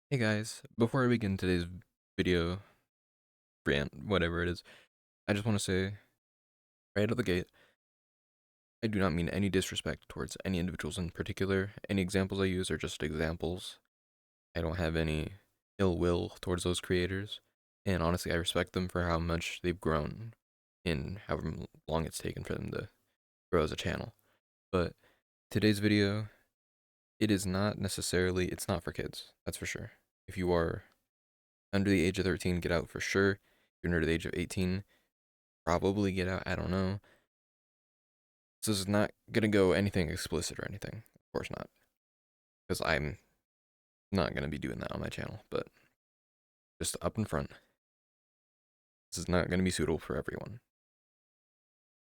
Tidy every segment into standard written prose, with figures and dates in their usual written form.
Hey guys, before I begin today's video, rant, whatever it is, I just want to say right out of the gate, I do not mean any disrespect towards any individuals in particular. Any examples I use are just examples. I don't have any ill will towards those creators, and honestly, I respect them for how much they've grown in however long it's taken for them to grow as a channel. But today's video, it is not necessarily, it's not for kids, that's for sure. If you are under the age of 13, get out for sure. If you're under the age of 18, probably get out. I don't know. This is not gonna go anything explicit or anything. Of course not, because I'm not gonna be doing that on my channel. But just up in front, this is not gonna be suitable for everyone.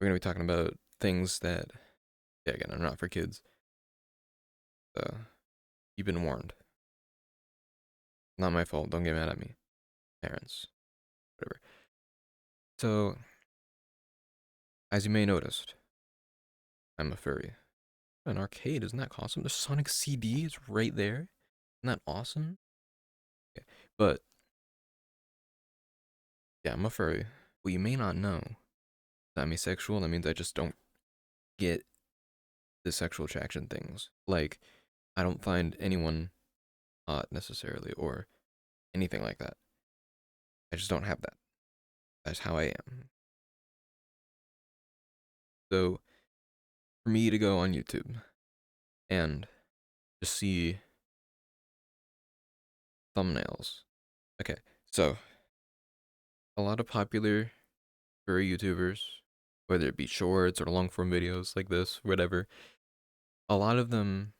We're gonna be talking about things that, yeah, again, are not for kids. You've been warned. Not my fault. Don't get mad at me, parents. Whatever. So, as you may noticed, I'm a furry. An arcade, isn't that awesome? The Sonic CD is right there. Isn't that awesome? Okay. But yeah, I'm a furry. What you may not know, I'm asexual. That means I just don't get the sexual attraction things. Like, I don't find anyone hot necessarily or anything like that. I just don't have that. That's how I am. So, for me to go on YouTube and just see thumbnails. Okay, so a lot of popular furry YouTubers, whether it be shorts or long form videos like this, whatever, a lot of them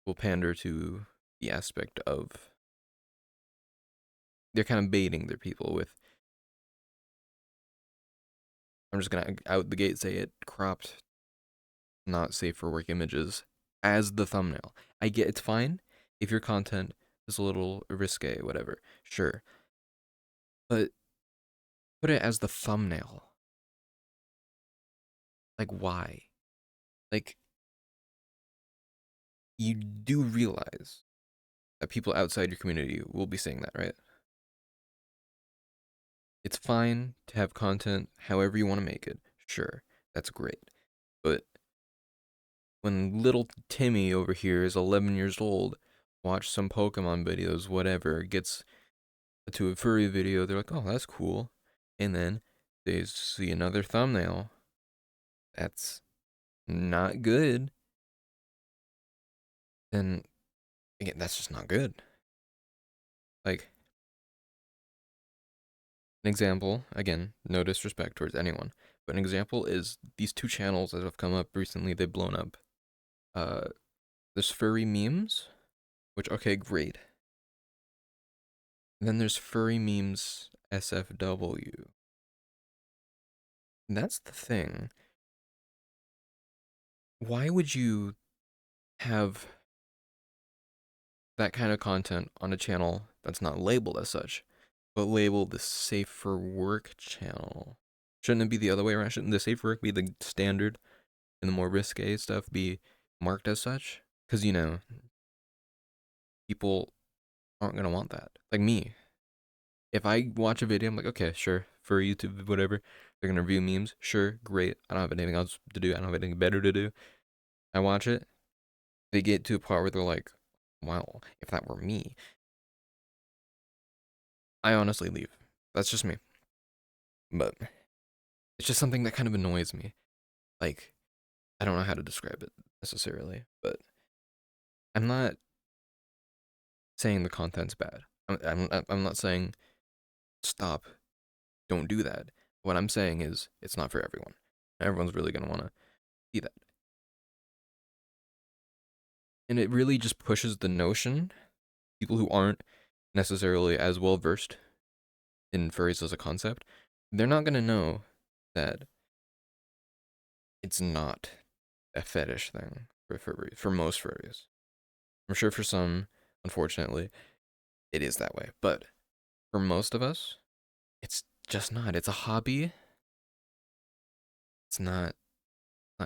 will pander to the aspect of they're kind of baiting their people with, I'm just gonna out the gate say it, cropped, not safe for work images as the thumbnail. I get it's fine if your content is a little risque, whatever, sure. But put it as the thumbnail. Like, why? Like, you do realize that people outside your community will be saying that, right? It's fine to have content however you want to make it. Sure, that's great. But when little Timmy over here is 11 years old, watch some Pokemon videos, whatever, gets to a furry video, they're like, oh, that's cool. And then they see another thumbnail that's not good. Then, again, that's just not good. Like, an example, again, no disrespect towards anyone, but an example is these two channels that have come up recently, they've blown up. Uh, there's furry memes, which, okay, great. And then there's furry memes SFW. And that's the thing. Why would you have that kind of content on a channel that's not labeled as such, but labeled the safe for work channel? Shouldn't it be the other way around? Shouldn't the safe for work be the standard and the more risque stuff be marked as such? Because, people aren't going to want that. Like me. If I watch a video, I'm like, okay, sure, for YouTube, whatever, they're going to review memes. Sure, great. I don't have anything else to do. I don't have anything better to do. I watch it. They get to a part where they're like, wow, if that were me, I honestly leave. That's just me. But it's just something that kind of annoys me. Like, I don't know how to describe it necessarily, but I'm not saying the content's bad. I'm not saying stop, don't do that. What I'm saying is it's not for everyone. Everyone's really going to want to see that. And it really just pushes the notion, people who aren't necessarily as well versed in furries as a concept, they're not going to know that it's not a fetish thing for most furries. I'm sure for some, unfortunately, it is that way. But for most of us, it's just not. It's a hobby. It's not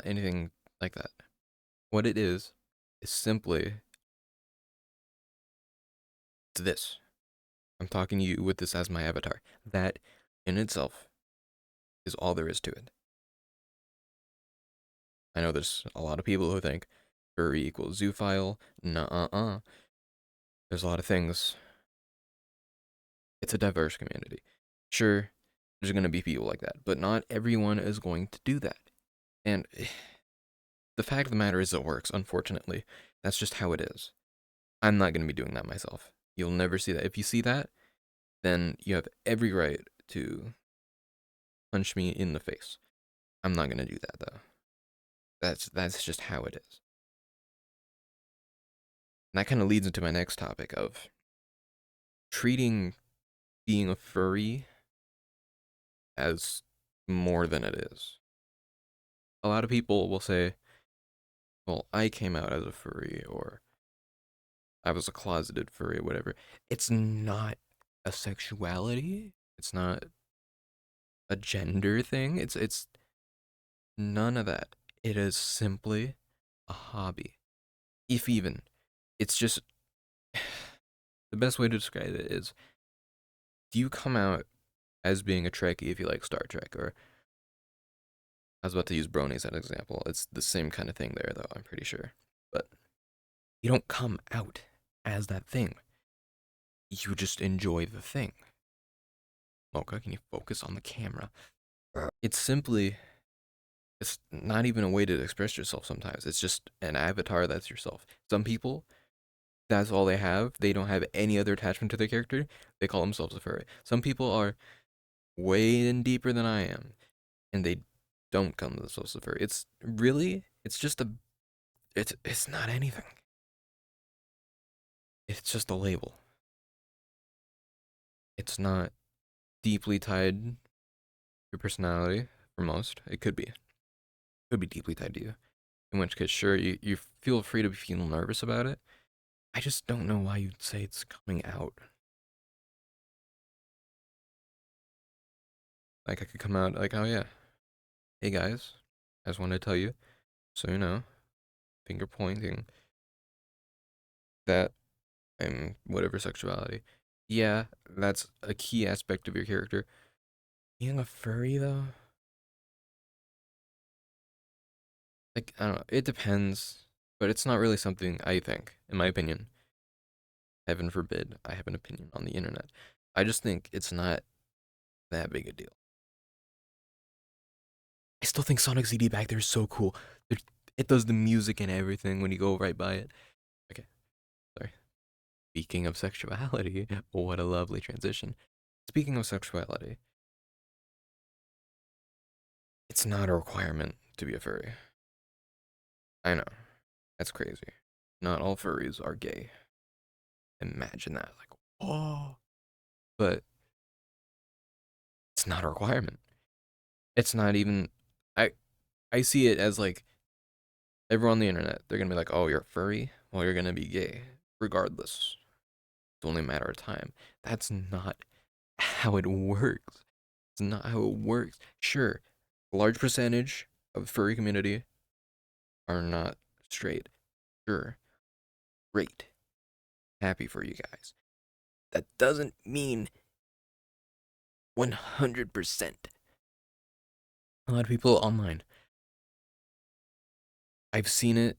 anything like that. What it is simply It's this. I'm talking to you with this as my avatar. That in itself is all there is to it. I know there's a lot of people who think furry equals zoophile. Nuh-uh-uh. There's a lot of things. It's a diverse community. Sure, there's going to be people like that, but not everyone is going to do that. And the fact of the matter is it works, unfortunately. That's just how it is. I'm not going to be doing that myself. You'll never see that. If you see that, then you have every right to punch me in the face. I'm not going to do that, though. That's just how it is. And that kind of leads into my next topic of treating being a furry as more than it is. A lot of people will say, well, I came out as a furry, or I was a closeted furry, whatever. It's not a sexuality. It's not a gender thing. It's none of that. It is simply a hobby. If even. It's just the best way to describe it is, do you come out as being a Trekkie if you like Star Trek? Or I was about to use bronies as an example. It's the same kind of thing there, though, I'm pretty sure. But you don't come out as that thing. You just enjoy the thing. Mocha, can you focus on the camera? It's simply, it's not even a way to express yourself sometimes. It's just an avatar that's yourself. Some people, that's all they have. They don't have any other attachment to their character. They call themselves a furry. Some people are way in deeper than I am, and they don't call themselves a furry. It's really, it's just a, it's not anything. It's just a label. It's not deeply tied to your personality for most. It could be. It could be deeply tied to you. In which case, sure, you feel free to feel nervous about it. I just don't know why you'd say it's coming out. Like, I could come out like, oh yeah, hey guys, I just wanted to tell you, so you know, finger pointing, that I'm whatever sexuality. Yeah, that's a key aspect of your character. Being a furry, though, like, I don't know, it depends, but it's not really something I think, in my opinion. Heaven forbid I have an opinion on the internet. I just think it's not that big a deal. I still think Sonic CD back there is so cool. It does the music and everything when you go right by it. Okay, sorry. Speaking of sexuality, what a lovely transition. Speaking of sexuality, it's not a requirement to be a furry. I know, that's crazy. Not all furries are gay. Imagine that, like, oh. But it's not a requirement. It's not even. I I see it as like everyone on the internet. They're gonna be like, oh, you're a furry. Well, you're gonna be gay, regardless. It's only a matter of time. That's not how it works. It's not how it works. Sure, a large percentage of the furry community are not straight. Sure, great. Happy for you guys. That doesn't mean 100%. A lot of people online, I've seen it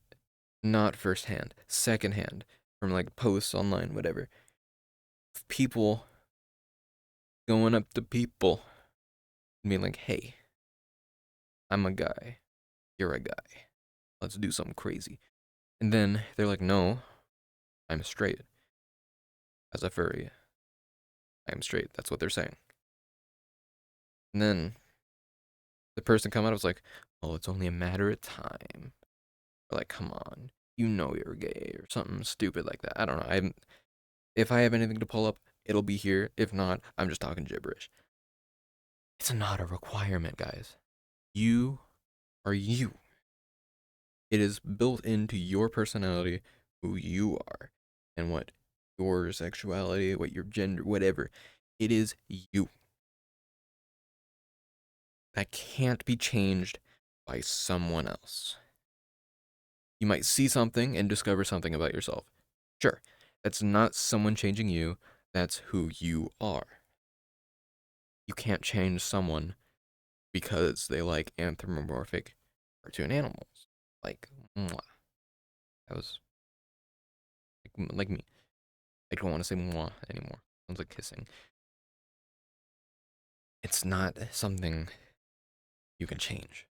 not firsthand, secondhand, from like posts online, whatever. People going up to people and being like, hey, I'm a guy. You're a guy. Let's do something crazy. And then they're like, no, I'm straight. As a furry, I am straight. That's what they're saying. And then the person come out was like, oh, it's only a matter of time. Or like, come on, you know you're gay or something stupid like that. I don't know. If I have anything to pull up, it'll be here. If not, I'm just talking gibberish. It's not a requirement, guys. You are you. It is built into your personality, who you are, and what your sexuality, what your gender, whatever. It is you. That can't be changed by someone else. You might see something and discover something about yourself. Sure, That's not someone changing you. That's who you are. You can't change someone because they like anthropomorphic cartoon animals. Like, mwah. That was like me. I don't want to say mwah anymore. Sounds like kissing. It's not something you can change.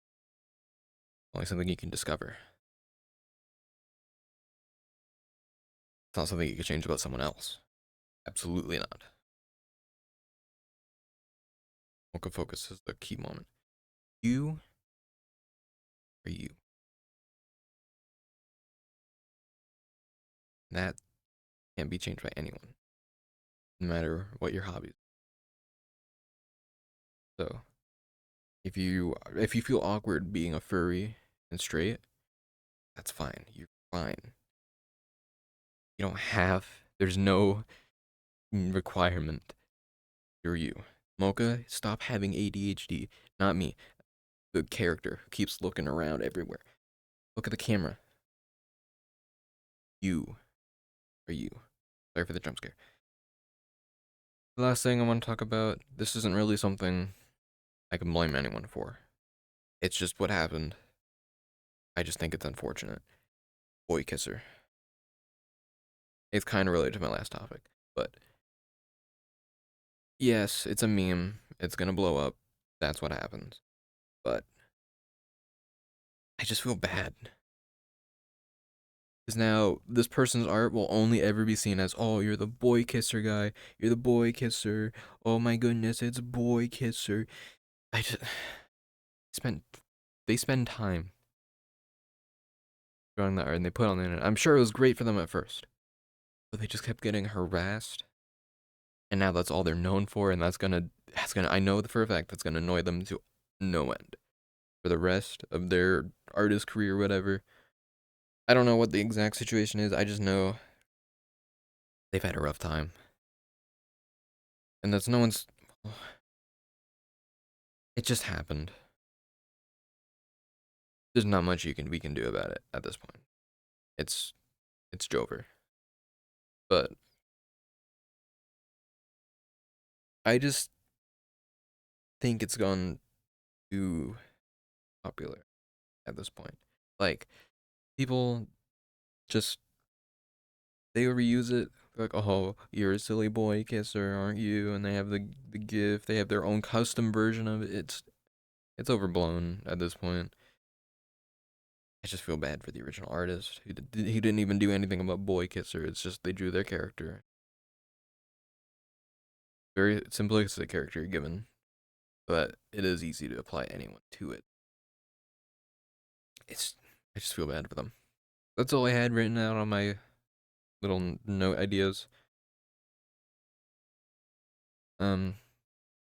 Only something you can discover. It's not something you can change about someone else. Absolutely not. Focus focus is the key moment. You are you. That can't be changed by anyone, no matter what your hobbies. So if you feel awkward being a furry and straight, that's fine. You're fine. You don't have. There's no requirement. You're you. Mocha, stop having ADHD. Not me. The character who keeps looking around everywhere. Look at the camera. You are you. Sorry for the jump scare. The last thing I want to talk about, this isn't really something I can blame anyone for. It's just what happened. I just think it's unfortunate. Boy kisser. It's kind of related to my last topic, but yes, it's a meme. It's gonna blow up. That's what happens. But I just feel bad. Because now this person's art will only ever be seen as, oh, you're the boy kisser guy. You're the boy kisser. Oh my goodness, it's boy kisser. I just spent they spend time drawing that art and they put it on the internet. I'm sure it was great for them at first, but they just kept getting harassed, and now that's all they're known for, and that's gonna I know for a fact that's gonna annoy them to no end for the rest of their artist career, whatever. I don't know what the exact situation is. I just know they've had a rough time, and that's no one's. It just happened. There's not much we can do about it at this point. It's it's Jover. But I just think it's gone too popular at this point. Like people just they overuse it. Like, oh, you're a silly boy kisser, aren't you? And they have the GIF. They have their own custom version of it. It's overblown at this point. I just feel bad for the original artist he didn't even do anything about boy kisser. It's just they drew their character. Very simplistic character given, but it is easy to apply anyone to it. It's I just feel bad for them. That's all I had written out on my little note ideas. Um,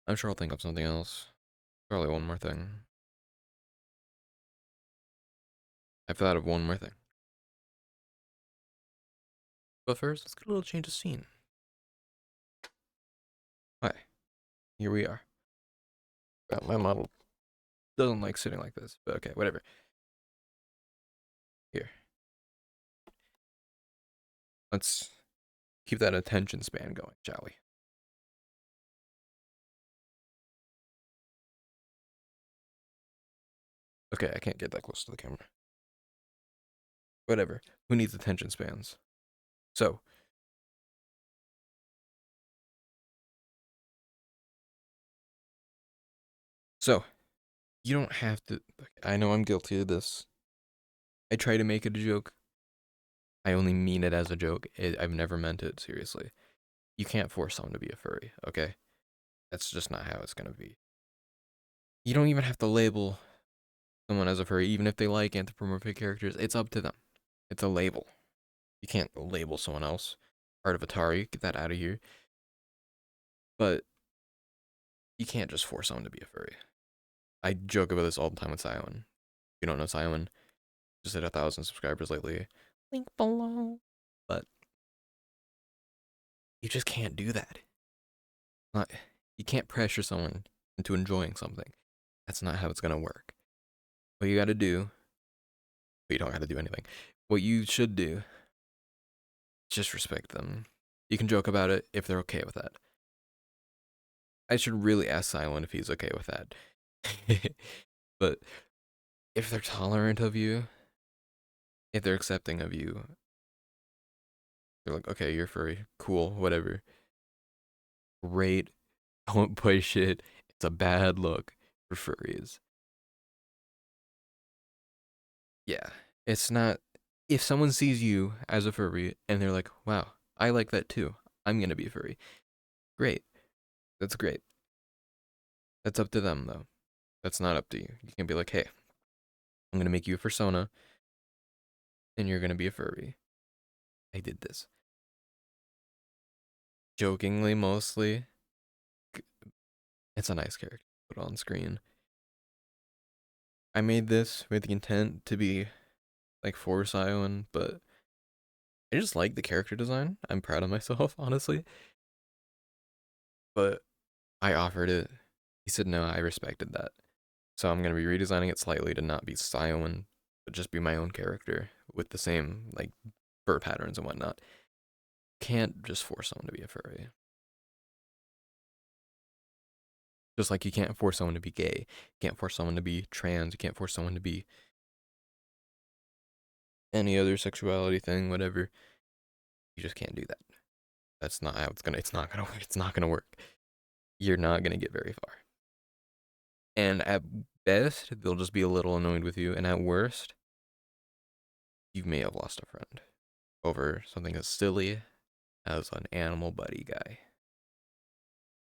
I'm sure I'll think of something else. Probably one more thing. I've thought of one more thing. But first, let's get a little change of scene. Hi, here we are. Well, my model doesn't like sitting like this, but okay, whatever. Here. Let's keep that attention span going, shall we? Okay, I can't get that close to the camera. Whatever. Who needs attention spans? So, so you don't have to. I know I'm guilty of this. I try to make it a joke. I only mean it as a joke. I've never meant it seriously. You can't force someone to be a furry, okay? That's just not how it's gonna be. You don't even have to label someone as a furry, even if they like anthropomorphic characters. It's up to them. It's a label. You can't label someone else. Part of Atari, get that out of here. But you can't just force someone to be a furry. I joke about this all the time with Syowen. If you don't know Syowen, just hit 1,000 subscribers lately. Link below. But you just can't do that. Not, you can't pressure someone into enjoying something. That's not how it's gonna work. What you gotta do, but you don't gotta do anything. What you should do just respect them. You can joke about it if they're okay with that. I should really ask Syowen if he's okay with that. But if they're tolerant of you, if they're accepting of you, they're like, okay, you're furry, cool, whatever. Great. Don't push it. It's a bad look for furries. Yeah. It's not. If someone sees you as a furry and they're like, wow, I like that too, I'm going to be a furry. Great. That's great. That's up to them, though. That's not up to you. You can be like, hey, I'm going to make you a persona and you're going to be a furry. I did this. Jokingly, mostly. It's a nice character to put on screen. I made this with the intent to be like for Syowen, but I just like the character design. I'm proud of myself, honestly. But I offered it. He said no, I respected that. So I'm gonna be redesigning it slightly to not be Syowen, but just be my own character with the same like fur patterns and whatnot. Can't just force someone to be a furry. Just like you can't force someone to be gay. You can't force someone to be trans. You can't force someone to be any other sexuality thing, whatever. You just can't do that. That's not how it's gonna. It's not gonna work. It's not gonna work. You're not gonna get very far. And at best, they'll just be a little annoyed with you. And at worst, you may have lost a friend over something as silly as an animal buddy guy,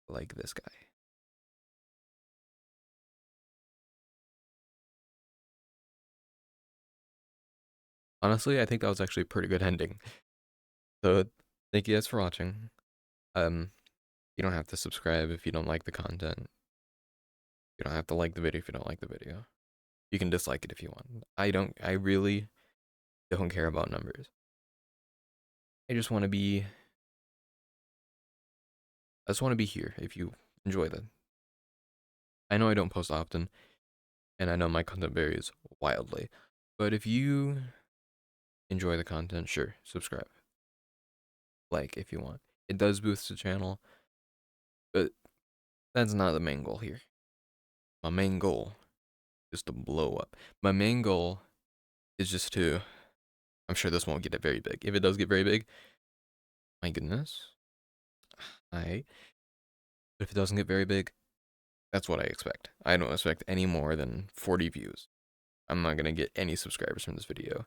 like this guy. Honestly, I think that was actually a pretty good ending. So thank you guys for watching. Um, you don't have to subscribe if you don't like the content. You don't have to like the video if you don't like the video. You can dislike it if you want. I really don't care about numbers. I just want to be I just want to be here if you enjoy them. I know I don't post often, and I know my content varies wildly. But if you enjoy the content, sure, subscribe. Like if you want. It does boost the channel, but that's not the main goal here. My main goal is to blow up. My main goal is just to, I'm sure this won't get it very big. If it does get very big, my goodness. But if it doesn't get very big, that's what I expect. I don't expect any more than 40 views. I'm not going to get any subscribers from this video.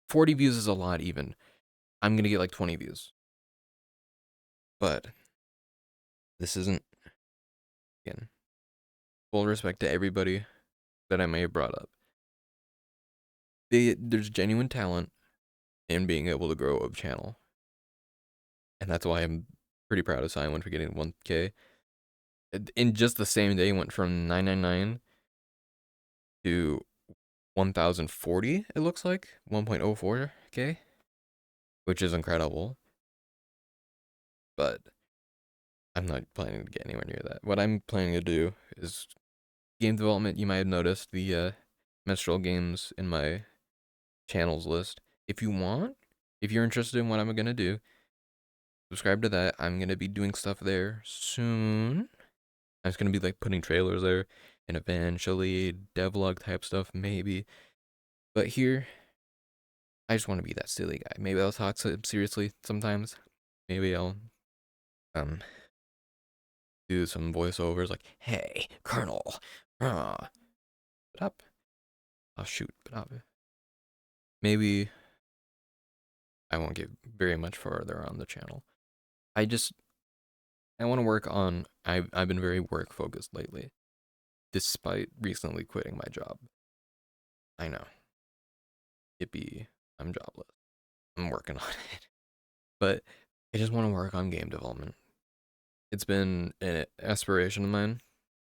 40 views is a lot even. I'm going to get like 20 views. But this isn't, again, full respect to everybody that I may have brought up. There's genuine talent in being able to grow a channel. And that's why I'm pretty proud of Syowen for getting 1K. In just the same day, went from 999 to 1040, it looks like. 1.04K, which is incredible. But I'm not planning to get anywhere near that. What I'm planning to do is game development. You might have noticed the menstrual games in my channels list. If you want, if you're interested in what I'm going to do, subscribe to that. I'm going to be doing stuff there soon. I'm just going to be like putting trailers there and eventually devlog type stuff, maybe. But here, I just want to be that silly guy. Maybe I'll talk seriously sometimes. Maybe I'll do some voiceovers like, "Hey, Colonel, but up." Oh shoot, but up. Maybe I won't get very much further on the channel. I want to work on. I've been very work focused lately, despite recently quitting my job. I know. Yippee! I'm jobless. I'm working on it, but I just want to work on game development. It's been an aspiration of mine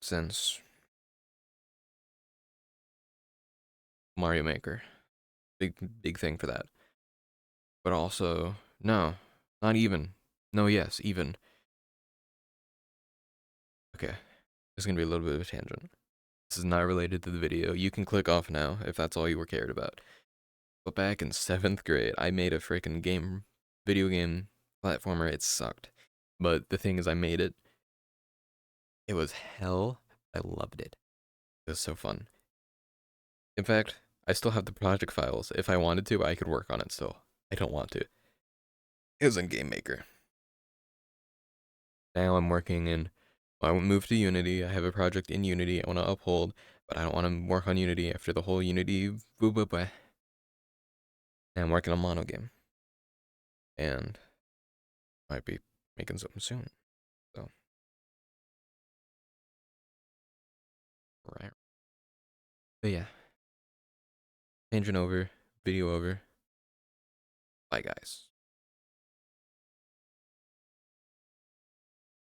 since Mario Maker. Big thing for that. But also, no, not even. No, yes, even. Okay, it's gonna be a little bit of a tangent. This is not related to the video. You can click off now if that's all you were cared about. But back in 7th grade, I made a freaking game video game platformer. It sucked. But the thing is, I made it. It was hell. I loved it. It was so fun. In fact, I still have the project files. If I wanted to, I could work on it still. I don't want to. It was in Game Maker. Now I'm working in. I moved to Unity. I have a project in Unity I want to uphold, but I don't want to work on Unity after the whole Unity. And I'm working on Mono Game, and might be making something soon. So, right. But yeah, tangent over, video over. Bye, guys.